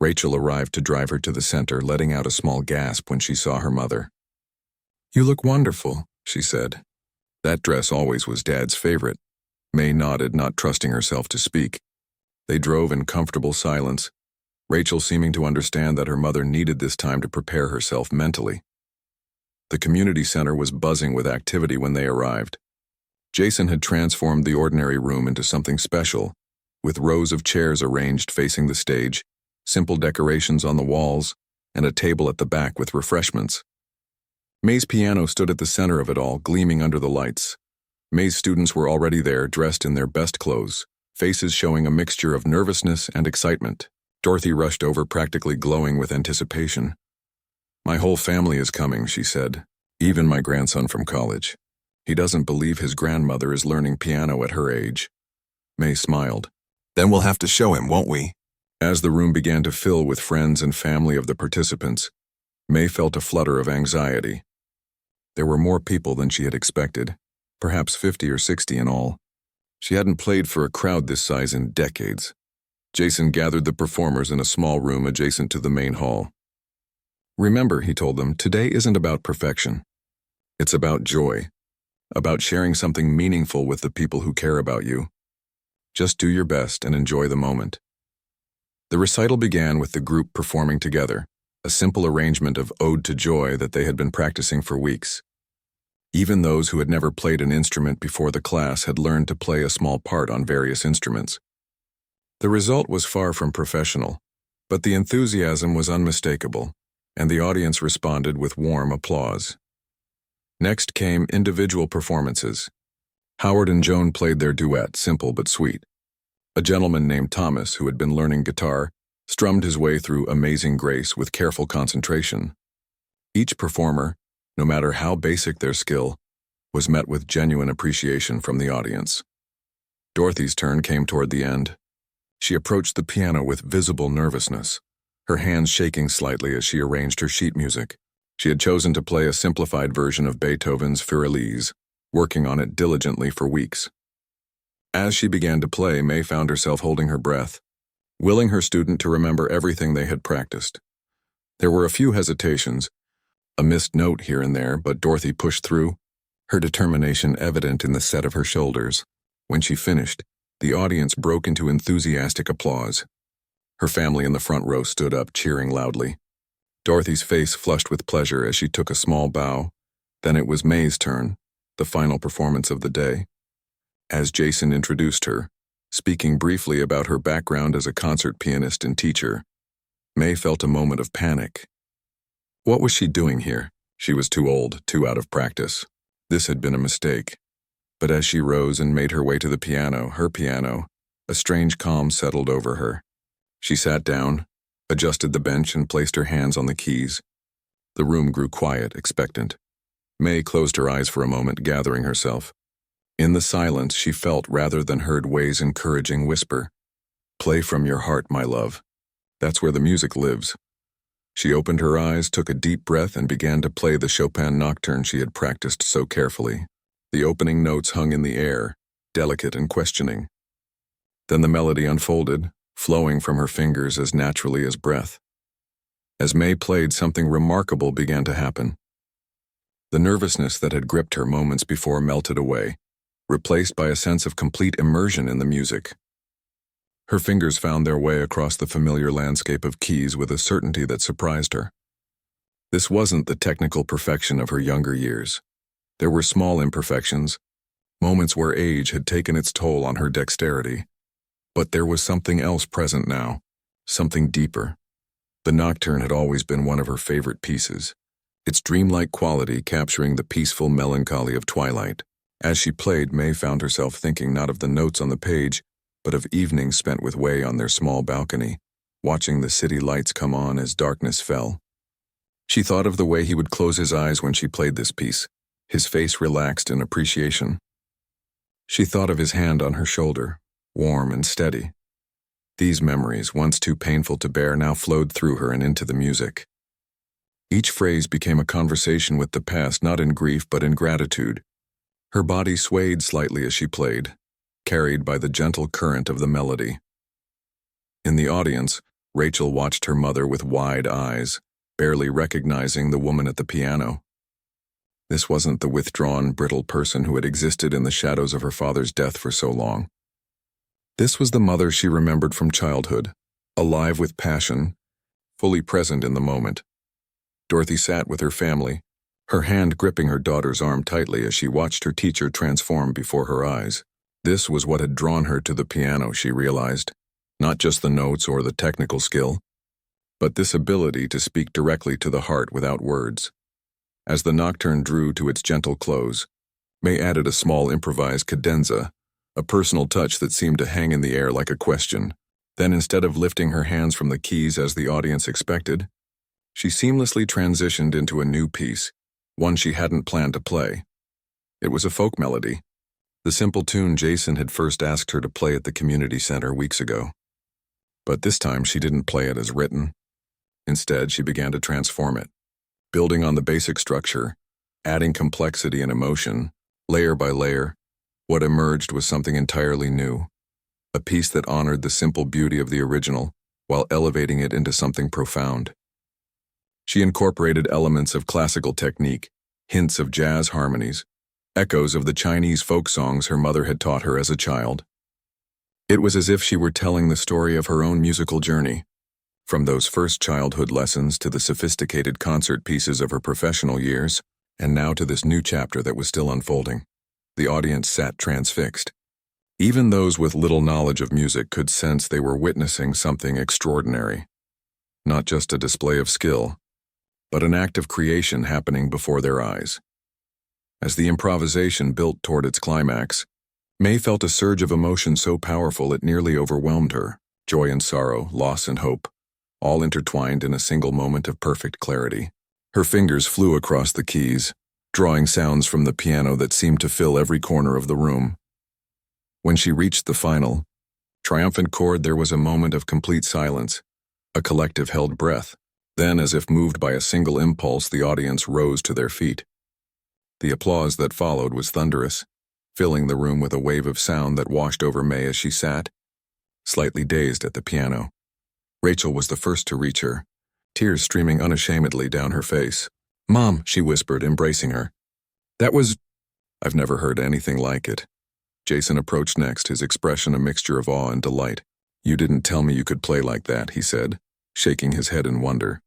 Rachel arrived to drive her to the center, letting out a small gasp when she saw her mother. "You look wonderful," she said. That dress always was Dad's favorite. May nodded, not trusting herself to speak. They drove in comfortable silence, Rachel seeming to understand that her mother needed this time to prepare herself mentally. The community center was buzzing with activity when they arrived. Jason had transformed the ordinary room into something special, with rows of chairs arranged facing the stage, simple decorations on the walls, and a table at the back with refreshments. May's piano stood at the center of it all, gleaming under the lights. May's students were already there, dressed in their best clothes, faces showing a mixture of nervousness and excitement. Dorothy rushed over, practically glowing with anticipation. "My whole family is coming," she said, "even my grandson from college. He doesn't believe his grandmother is learning piano at her age." May smiled. "Then we'll have to show him, won't we?" As the room began to fill with friends and family of the participants, May felt a flutter of anxiety. There were more people than she had expected, perhaps 50 or 60 in all. She hadn't played for a crowd this size in decades. Jason gathered the performers in a small room adjacent to the main hall. "Remember," he told them, "today isn't about perfection. It's about joy, about sharing something meaningful with the people who care about you. Just do your best and enjoy the moment." The recital began with the group performing together, a simple arrangement of Ode to Joy that they had been practicing for weeks. Even those who had never played an instrument before the class had learned to play a small part on various instruments. The result was far from professional, but the enthusiasm was unmistakable, and the audience responded with warm applause. Next came individual performances. Howard and Joan played their duet, simple but sweet. A gentleman named Thomas, who had been learning guitar, strummed his way through Amazing Grace with careful concentration. Each performer, no matter how basic their skill, was met with genuine appreciation from the audience. Dorothy's turn came toward the end. She approached the piano with visible nervousness, her hands shaking slightly as she arranged her sheet music. She had chosen to play a simplified version of Beethoven's Fürelise, working on it diligently for weeks. As she began to play, May found herself holding her breath, willing her student to remember everything they had practiced. There were a few hesitations, a missed note here and there, but Dorothy pushed through, her determination evident in the set of her shoulders. When she finished, the audience broke into enthusiastic applause. Her family in the front row stood up, cheering loudly. Dorothy's face flushed with pleasure as she took a small bow. Then it was May's turn, the final performance of the day. As Jason introduced her, speaking briefly about her background as a concert pianist and teacher, May felt a moment of panic. What was she doing here? She was too old, too out of practice. This had been a mistake. But as she rose and made her way to the piano, her piano, a strange calm settled over her. She sat down, adjusted the bench, and placed her hands on the keys. The room grew quiet, expectant. May closed her eyes for a moment, gathering herself. In the silence, she felt rather than heard Wei's encouraging whisper. "Play from your heart, my love. That's where the music lives." She opened her eyes, took a deep breath, and began to play the Chopin nocturne she had practiced so carefully. The opening notes hung in the air, delicate and questioning. Then the melody unfolded, flowing from her fingers as naturally as breath. As May played, something remarkable began to happen. The nervousness that had gripped her moments before melted away, replaced by a sense of complete immersion in the music. Her fingers found their way across the familiar landscape of keys with a certainty that surprised her. This wasn't the technical perfection of her younger years. There were small imperfections, moments where age had taken its toll on her dexterity. But there was something else present now, something deeper. The nocturne had always been one of her favorite pieces, its dreamlike quality capturing the peaceful melancholy of twilight. As she played, May found herself thinking not of the notes on the page, but of evenings spent with Wei on their small balcony, watching the city lights come on as darkness fell. She thought of the way he would close his eyes when she played this piece, his face relaxed in appreciation. She thought of his hand on her shoulder, warm and steady. These memories, once too painful to bear, now flowed through her and into the music. Each phrase became a conversation with the past, not in grief but in gratitude. Her body swayed slightly as she played, carried by the gentle current of the melody. In the audience, Rachel watched her mother with wide eyes, barely recognizing the woman at the piano. This wasn't the withdrawn, brittle person who had existed in the shadows of her father's death for so long. This was the mother she remembered from childhood, alive with passion, fully present in the moment. Dorothy sat with her family, her hand gripping her daughter's arm tightly as she watched her teacher transform before her eyes. This was what had drawn her to the piano, she realized. Not just the notes or the technical skill, but this ability to speak directly to the heart without words. As the nocturne drew to its gentle close, May added a small improvised cadenza, a personal touch that seemed to hang in the air like a question. Then, instead of lifting her hands from the keys as the audience expected, she seamlessly transitioned into a new piece, one she hadn't planned to play. It was a folk melody, the simple tune Jason had first asked her to play at the community center weeks ago. But this time she didn't play it as written. Instead, she began to transform it, building on the basic structure, adding complexity and emotion, layer by layer. What emerged was something entirely new, a piece that honored the simple beauty of the original while elevating it into something profound. She incorporated elements of classical technique, hints of jazz harmonies, echoes of the Chinese folk songs her mother had taught her as a child. It was as if she were telling the story of her own musical journey, from those first childhood lessons to the sophisticated concert pieces of her professional years, and now to this new chapter that was still unfolding. The audience sat transfixed. Even those with little knowledge of music could sense they were witnessing something extraordinary. Not just a display of skill, but an act of creation happening before their eyes. As the improvisation built toward its climax, May felt a surge of emotion so powerful it nearly overwhelmed her. Joy and sorrow, loss and hope, all intertwined in a single moment of perfect clarity. Her fingers flew across the keys, drawing sounds from the piano that seemed to fill every corner of the room. When she reached the final, triumphant chord, there was a moment of complete silence, a collective held breath. Then, as if moved by a single impulse, the audience rose to their feet. The applause that followed was thunderous, filling the room with a wave of sound that washed over May as she sat, slightly dazed at the piano. Rachel was the first to reach her, tears streaming unashamedly down her face. "Mom," she whispered, embracing her. "That was... I've never heard anything like it." Jason approached next, his expression a mixture of awe and delight. "You didn't tell me you could play like that," he said, shaking his head in wonder.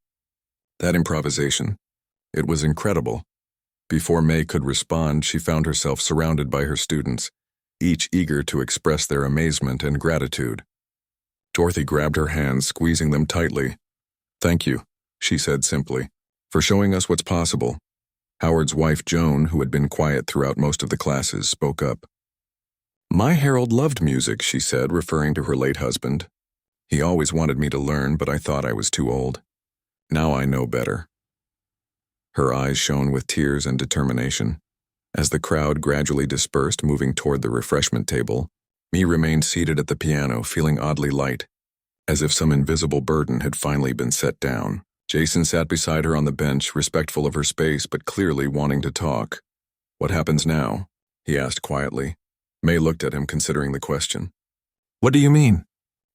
That improvisation, it was incredible. Before May could respond, she found herself surrounded by her students, each eager to express their amazement and gratitude. Dorothy grabbed her hands, squeezing them tightly. "Thank you," she said simply, "for showing us what's possible." Howard's wife, Joan, who had been quiet throughout most of the classes, spoke up. "My Harold loved music," she said, referring to her late husband. "He always wanted me to learn, but I thought I was too old. Now I know better." Her eyes shone with tears and determination. As the crowd gradually dispersed, moving toward the refreshment table, May remained seated at the piano, feeling oddly light, as if some invisible burden had finally been set down. Jason sat beside her on the bench, respectful of her space but clearly wanting to talk. "What happens now?" he asked quietly. May looked at him, considering the question. "What do you mean?"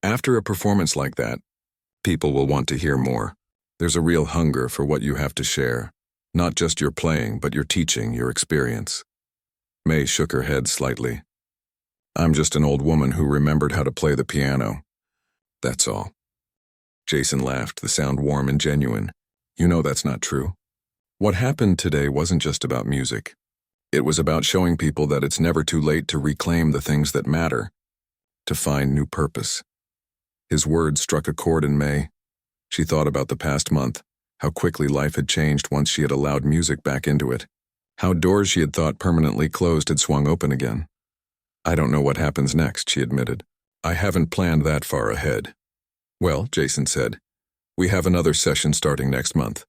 "After a performance like that, people will want to hear more. There's a real hunger for what you have to share. Not just your playing, but your teaching, your experience." May shook her head slightly. "I'm just an old woman who remembered how to play the piano. That's all." Jason laughed, the sound warm and genuine. "You know that's not true. What happened today wasn't just about music. It was about showing people that it's never too late to reclaim the things that matter, to find new purpose." His words struck a chord in May. She thought about the past month, How quickly life had changed once she had allowed music back into it. How doors she had thought permanently closed had swung open again. "I don't know what happens next," she admitted. "I haven't planned that far ahead." "Well," Jason said, "we have another session starting next month.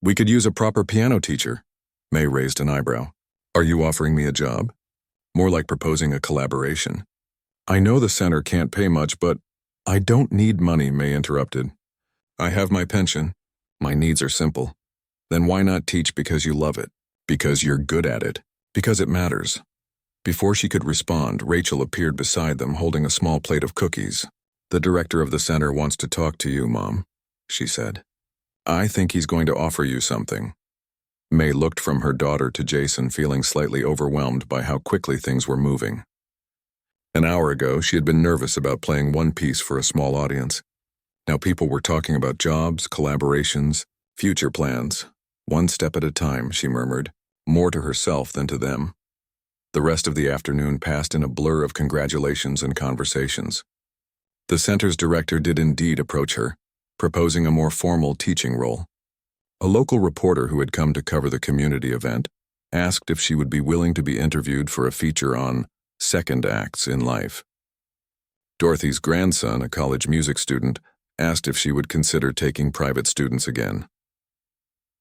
We could use a proper piano teacher." May raised an eyebrow. "Are you offering me a job?" "More like proposing a collaboration." "I know the center can't pay much, but—" "I don't need money," May interrupted. "I have my pension. My needs are simple." "Then why not teach because you love it? Because you're good at it? Because it matters?" Before she could respond, Rachel appeared beside them holding a small plate of cookies. "The director of the center wants to talk to you, Mom," she said. "I think he's going to offer you something." May looked from her daughter to Jason, feeling slightly overwhelmed by how quickly things were moving. An hour ago, she had been nervous about playing one piece for a small audience. Now people were talking about jobs, collaborations, future plans. "One step at a time," she murmured, more to herself than to them. The rest of the afternoon passed in a blur of congratulations and conversations. The center's director did indeed approach her, proposing a more formal teaching role. A local reporter who had come to cover the community event asked if she would be willing to be interviewed for a feature on second acts in life. Dorothy's grandson, a college music student, asked if she would consider taking private students again.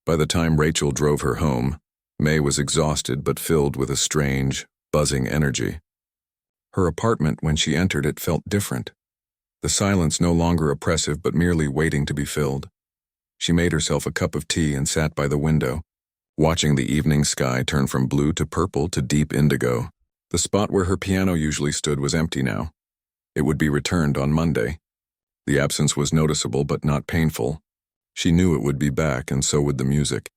By the time Rachel drove her home, May was exhausted but filled with a strange, buzzing energy. Her apartment, when she entered it, felt different. The silence no longer oppressive but merely waiting to be filled. She made herself a cup of tea and sat by the window, watching the evening sky turn from blue to purple to deep indigo. The spot where her piano usually stood was empty now. It would be returned on Monday. The absence was noticeable but not painful. She knew it would be back, and so would the music.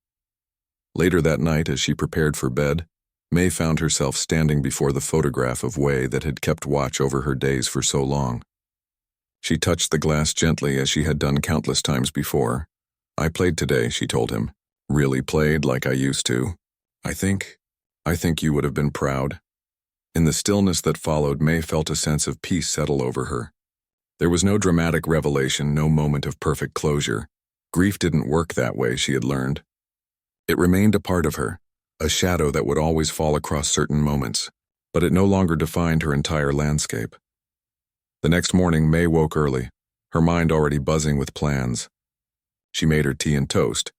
Later that night, as she prepared for bed, May found herself standing before the photograph of Wei that had kept watch over her days for so long. She touched the glass gently as she had done countless times before. "I played today," she told him. "Really played like I used to. I think you would have been proud." In the stillness that followed, May felt a sense of peace settle over her. There was no dramatic revelation, no moment of perfect closure. Grief didn't work that way, she had learned. It remained a part of her, a shadow that would always fall across certain moments, but it no longer defined her entire landscape. The next morning, May woke early, her mind already buzzing with plans. She made her tea and toast,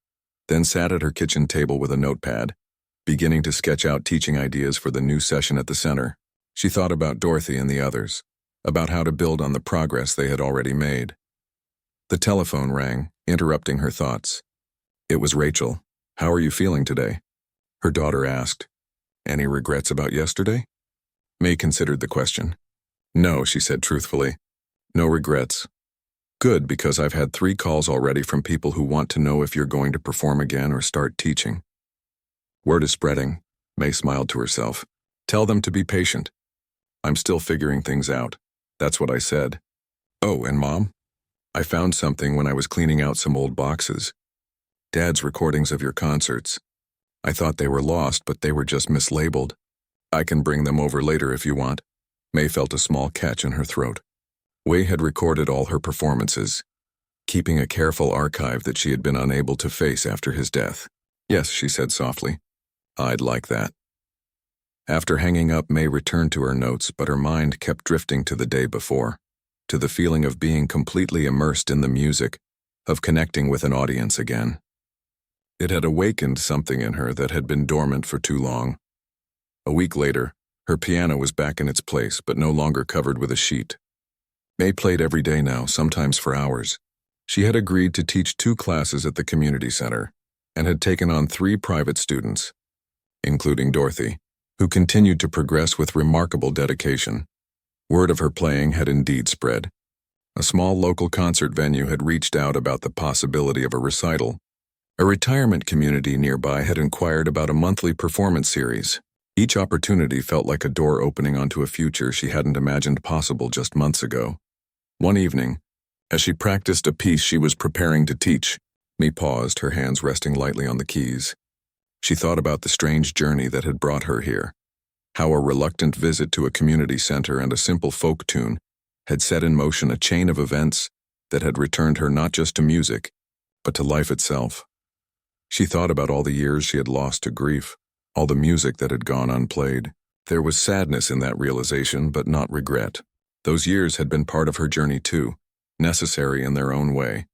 then sat at her kitchen table with a notepad, beginning to sketch out teaching ideas for the new session at the center. She thought about Dorothy and the others, about how to build on the progress they had already made. The telephone rang, interrupting her thoughts. It was Rachel. "How are you feeling today?" her daughter asked. "Any regrets about yesterday?" May considered the question. "No," she said truthfully. "No regrets." "Good, because I've had 3 calls already from people who want to know if you're going to perform again or start teaching." "Word is spreading," May smiled to herself. "Tell them to be patient. I'm still figuring things out." That's what I said. "Oh, and Mom? I found something when I was cleaning out some old boxes. Dad's recordings of your concerts. I thought they were lost, but they were just mislabeled. I can bring them over later if you want." May felt a small catch in her throat. Wei had recorded all her performances, keeping a careful archive that she had been unable to face after his death. "Yes," she said softly. "I'd like that." After hanging up, May returned to her notes, but her mind kept drifting to the day before, to the feeling of being completely immersed in the music, of connecting with an audience again. It had awakened something in her that had been dormant for too long. A week later, her piano was back in its place, but no longer covered with a sheet. May played every day now, sometimes for hours. She had agreed to teach 2 classes at the community center, and had taken on 3 private students, including Dorothy, who continued to progress with remarkable dedication. Word of her playing had indeed spread. A small local concert venue had reached out about the possibility of a recital. A retirement community nearby had inquired about a monthly performance series. Each opportunity felt like a door opening onto a future she hadn't imagined possible just months ago. One evening, as she practiced a piece she was preparing to teach, May paused, her hands resting lightly on the keys. She thought about the strange journey that had brought her here, how a reluctant visit to a community center and a simple folk tune had set in motion a chain of events that had returned her not just to music, but to life itself. She thought about all the years she had lost to grief, all the music that had gone unplayed. There was sadness in that realization, but not regret. Those years had been part of her journey too, necessary in their own way.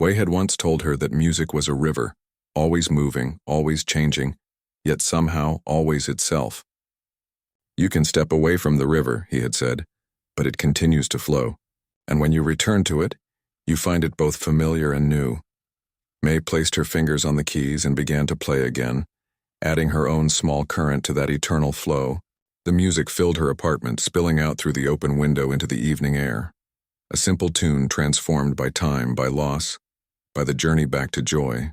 Wei had once told her that music was a river, always moving, always changing, yet somehow always itself. You can step away from the river, he had said, but it continues to flow, and when you return to it, you find it both familiar and new. May placed her fingers on the keys and began to play again, adding her own small current to that eternal flow. The music filled her apartment, spilling out through the open window into the evening air. A simple tune transformed by time, by loss, by the journey back to joy.